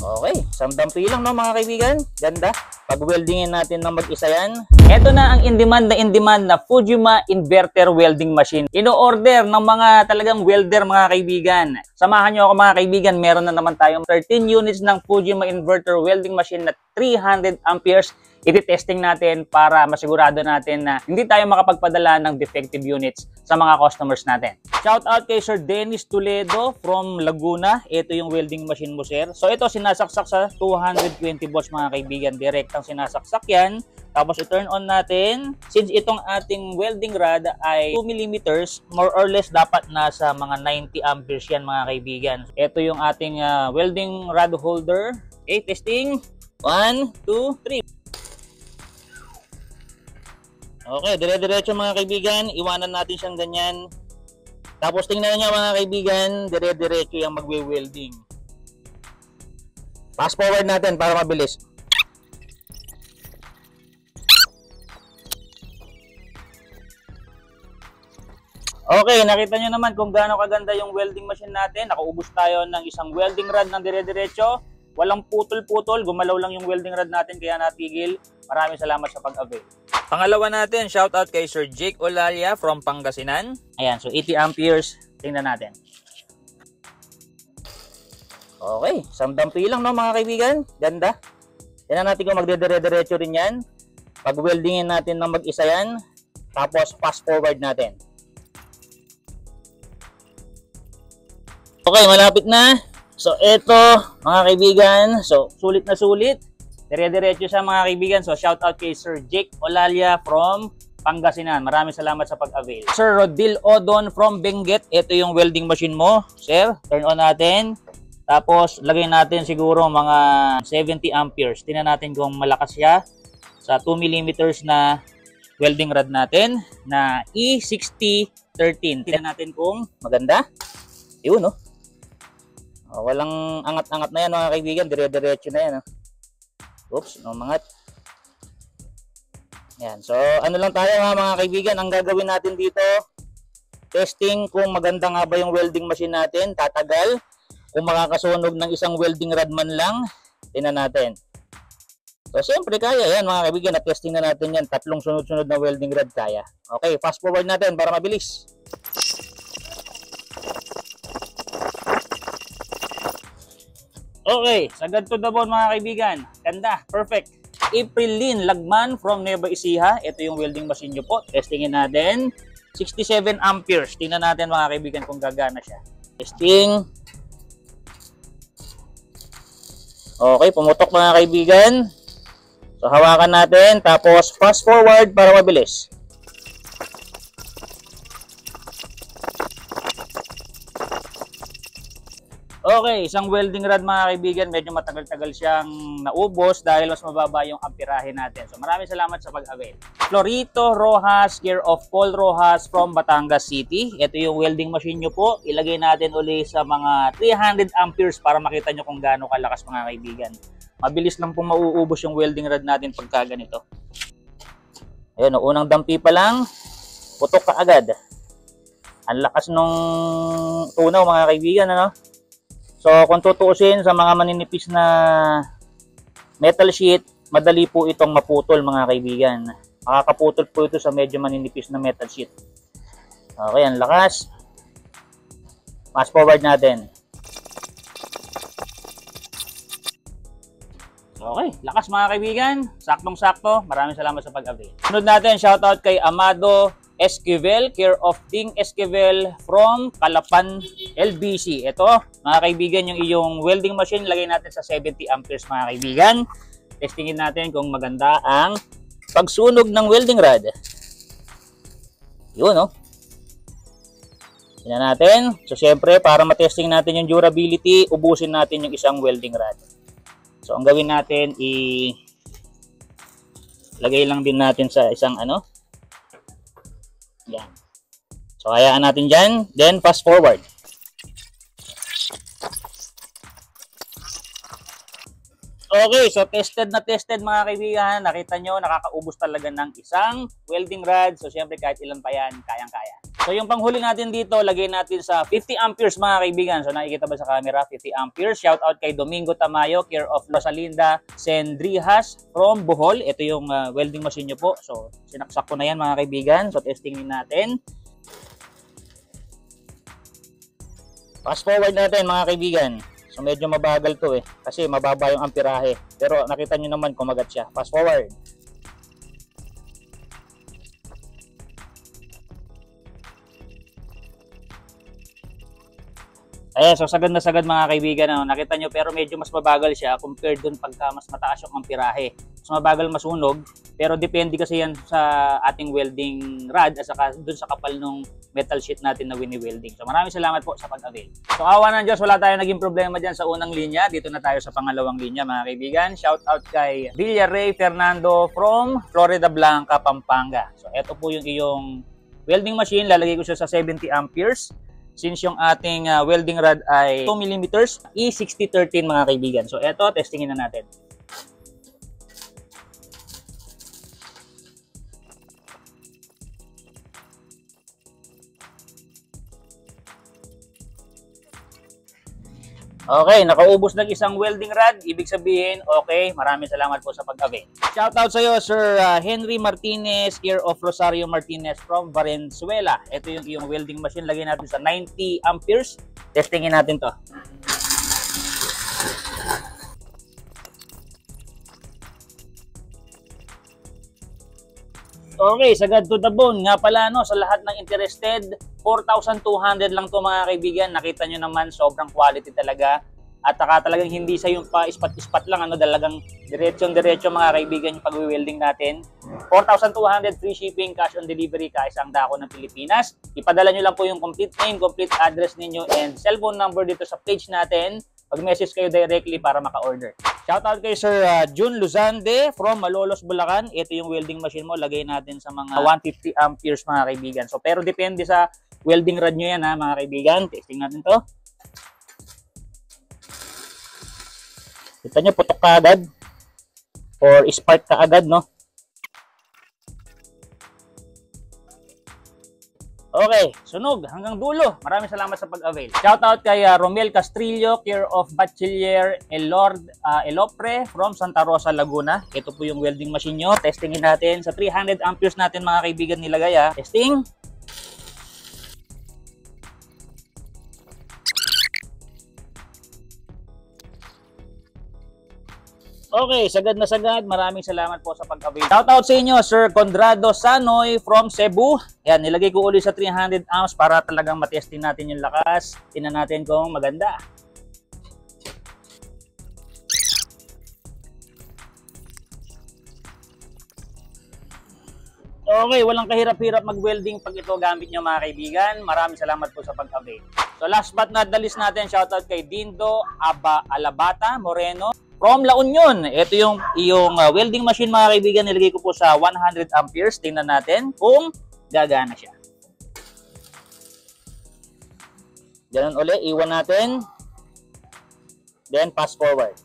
Okay, isang dampi lang no mga kaibigan. Ganda. Pag-weldingin natin ng mag-isa yan. Ito na ang in-demand na Fujima inverter welding machine. Ino-order ng mga talagang welder mga kaibigan. Samahan nyo ako mga kaibigan. Meron na naman tayong 13 units ng Fujima inverter welding machine na 300 amperes. Iti-testing natin para masigurado natin na hindi tayo makapagpadala ng defective units sa mga customers natin. Shout out kay Sir Dennis Toledo from Laguna. Ito yung welding machine mo, sir. So ito sinasaksak sa 220 volts mga kaibigan. Direktang sinasaksak yan. Tapos i-turn on natin. Since itong ating welding rod ay 2 mm, more or less dapat nasa mga 90 amperes yan mga kaibigan. Ito yung ating welding rod holder. Okay, testing. 1, 2, 3. Okay, dire-diretso mga kaibigan. Iwanan natin siyang ganyan. Tapos tingnan niyo mga kaibigan, dire-diretso yung magwe-welding. Fast forward natin para mabilis. Okay, nakita nyo naman kung gaano kaganda yung welding machine natin. Nakaubos tayo ng isang welding rod ng dire-diretso. Walang putol-putol, gumalaw lang yung welding rod natin kaya natigil. Maraming salamat sa pag-avail. Pangalawa natin, shoutout kay Sir Jake Olalia from Pangasinan. Ayan, so 80 amperes. Tingnan natin. Okay, isang dampi lang no mga kaibigan. Ganda. Tingnan natin kung magdedire-diretso rin yan. Pag-weldingin natin ng mag-isa yan. Tapos fast forward natin. Okay, malapit na. So, eto, mga kaibigan. So, sulit na sulit. Dire-diretso siya, mga kaibigan. So, shout out kay Sir Jake Olalia from Pangasinan. Maraming salamat sa pag-avail. Sir Rodil Odon from Benguet. Ito yung welding machine mo, sir. Turn on natin. Tapos, lagay natin siguro mga 70 amperes. Tingnan natin kung malakas siya sa 2 mm na welding rod natin na E6013. Tingnan natin kung maganda. Yun, no? Walang angat-angat na yan mga kaibigan, dire-diretso na yan. Oops, umangat. Yan, so ano lang tayo mga kaibigan, ang gagawin natin dito, testing kung maganda nga ba yung welding machine natin, tatagal. Kung makakasunog ng isang welding rod man lang, tingnan natin. So siyempre kaya yan mga kaibigan, na-testing na natin yan, tatlong sunod-sunod na welding rod kaya. Okay, fast forward natin para mabilis. Okay, sagad to the bone mga kaibigan. Ganda, perfect. April Lynn Lagman from Nueva Ecija. Ito yung welding machine nyo po. Testingin natin. 67 amperes. Tingnan natin mga kaibigan kung gagana siya. Testing. Okay, pumutok mga kaibigan. So hawakan natin. Tapos fast forward para mabilis. Okay, isang welding rod mga kaibigan, medyo matagal-tagal siyang naubos dahil mas mababa yung amperahe natin. So maraming salamat sa pag-avail. Florito Rojas, care of Paul Rojas from Batangas City. Ito yung welding machine nyo po. Ilagay natin uli sa mga 300 amperes para makita nyo kung gaano kalakas mga kaibigan. Mabilis lang pong mauubos yung welding rod natin pagka ganito. Ayun, unang dampi pa lang, putok ka agad. Ang lakas nung tunaw mga kaibigan, ano? So, kung tutuusin sa mga maninipis na metal sheet, madali po itong maputol mga kaibigan. Makakaputol po ito sa medyo maninipis na metal sheet. Okay, ang lakas. Fast forward natin. Okay, lakas mga kaibigan. Saktong-sakto. Maraming salamat sa pag-avail. Sunod natin, shoutout kay Amado Esquivel, care of Ding Esquivel from Calapan, LBC. Ito, mga kaibigan, yung iyong welding machine, lagay natin sa 70 amperes mga kaibigan. Testingin natin kung maganda ang pagsunog ng welding rod. Yun, no? Tingnan natin. So, syempre, para matesting natin yung durability, ubusin natin yung isang welding rod. So, ang gawin natin, lagay lang din natin sa isang ano. Yan. So, hayaan natin dyan. Then, fast forward. Okay, so tested na tested mga kaibigan. Nakita nyo, nakakaubos talaga ng isang welding rod. So, syempre, kahit ilan pa yan, kayang-kaya. So yung panghuli natin dito, lagay natin sa 50 amperes mga kaibigan. So nakikita ba sa camera, 50 amperes. Shout out kay Domingo Tamayo, care of Rosalinda Sendrijas from Bohol. Ito yung welding machine nyo po. So sinaksak ko na yan mga kaibigan. So testingin natin. Fast forward natin mga kaibigan. So medyo mabagal to kasi mababa yung amperahe. Pero nakita nyo naman kumagat siya. Fast forward. Ayan, so sagad na sagad mga kaibigan. Nakita nyo pero medyo mas mabagal siya compared dun pagka mas mataas yung amperahe. Mas mabagal masunog pero depende kasi yan sa ating welding rod at saka dun sa kapal ng metal sheet natin na wini-welding. So maraming salamat po sa pag-avail. So awa ng Diyos, wala tayong naging problema dyan sa unang linya. Dito na tayo sa pangalawang linya mga kaibigan. Shout out kay Villaray Fernando from Florida Blanca, Pampanga. So eto po yung iyong welding machine. Lalagay ko siya sa 70 amperes. Since yung ating welding rod ay 2 mm, E6013 mga kaibigan. So eto, testingin na natin. Okay, nakaubos ng isang welding rod. Ibig sabihin, okay, maraming salamat po sa pag-avail. Shoutout sa iyo, Sir Henry Martinez, care of Rosario Martinez from Valenzuela. Ito yung iyong welding machine. Lagyan natin sa 90 amperes. Testingin natin to. Okay, sagad to the bone. Nga pala, sa lahat ng interested, 4,200 lang to mga kaibigan. Nakita nyo naman, sobrang quality talaga. At talagang hindi sa yung pa-ispat-ispat lang, talagang diretsyon-diretso mga kaibigan yung pag-welding natin. 4,200 free shipping, cash on delivery, kaisang dako ng Pilipinas. Ipadala nyo lang po yung complete name, complete address ninyo, and cellphone number dito sa page natin. Mag-message kayo directly para maka-order. Shoutout kay Sir June Luzande from Malolos, Bulacan. Ito yung welding machine mo. Lagay natin sa mga 150 amperes mga kaibigan. So, pero depende sa welding rod nyo yan mga kaibigan. Testing natin to. Kita nyo, putok ka agad. Or spark ka agad, Okay, sunog hanggang dulo. Maraming salamat sa pag-avail. Shoutout kay Romel Castrillo, care of Bachiller Elopre from Santa Rosa, Laguna. Ito po yung welding machine nyo. Testingin natin. Sa 300 amperes natin mga kaibigan nilagay. Testing. Okay, sagad na sagad. Maraming salamat po sa pag-avail. Shoutout sa inyo, Sir Condrado Sanoy from Cebu. Yan, nilagay ko ulit sa 300 amps para talagang matesting natin yung lakas. Tingnan natin kung maganda. Okay, walang kahirap-hirap mag-welding pag ito gamit nyo mga kaibigan. Maraming salamat po sa pag-avail. So last but not the least natin, shoutout kay Dindo Alabata Moreno from La Union. Ito yung welding machine mga kaibigan. Nilagay ko po sa 100 amperes. Tingnan natin kung gagana siya. Ganun ulit. Iwan natin. Then fast forward.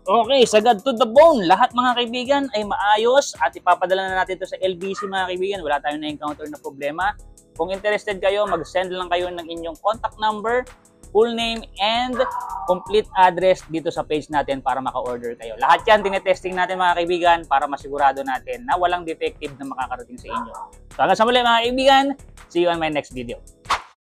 Okay, sagad to the bone. Lahat mga kaibigan ay maayos at ipapadala na natin ito sa LBC mga kaibigan. Wala tayong na-encounter na problema. Kung interested kayo, mag-send lang kayo ng inyong contact number, full name, and complete address dito sa page natin para maka-order kayo. Lahat yan tinetesting natin mga kaibigan para masigurado natin na walang defective na makakarating sa inyo. So hanggang sa muli mga kaibigan, see you on my next video.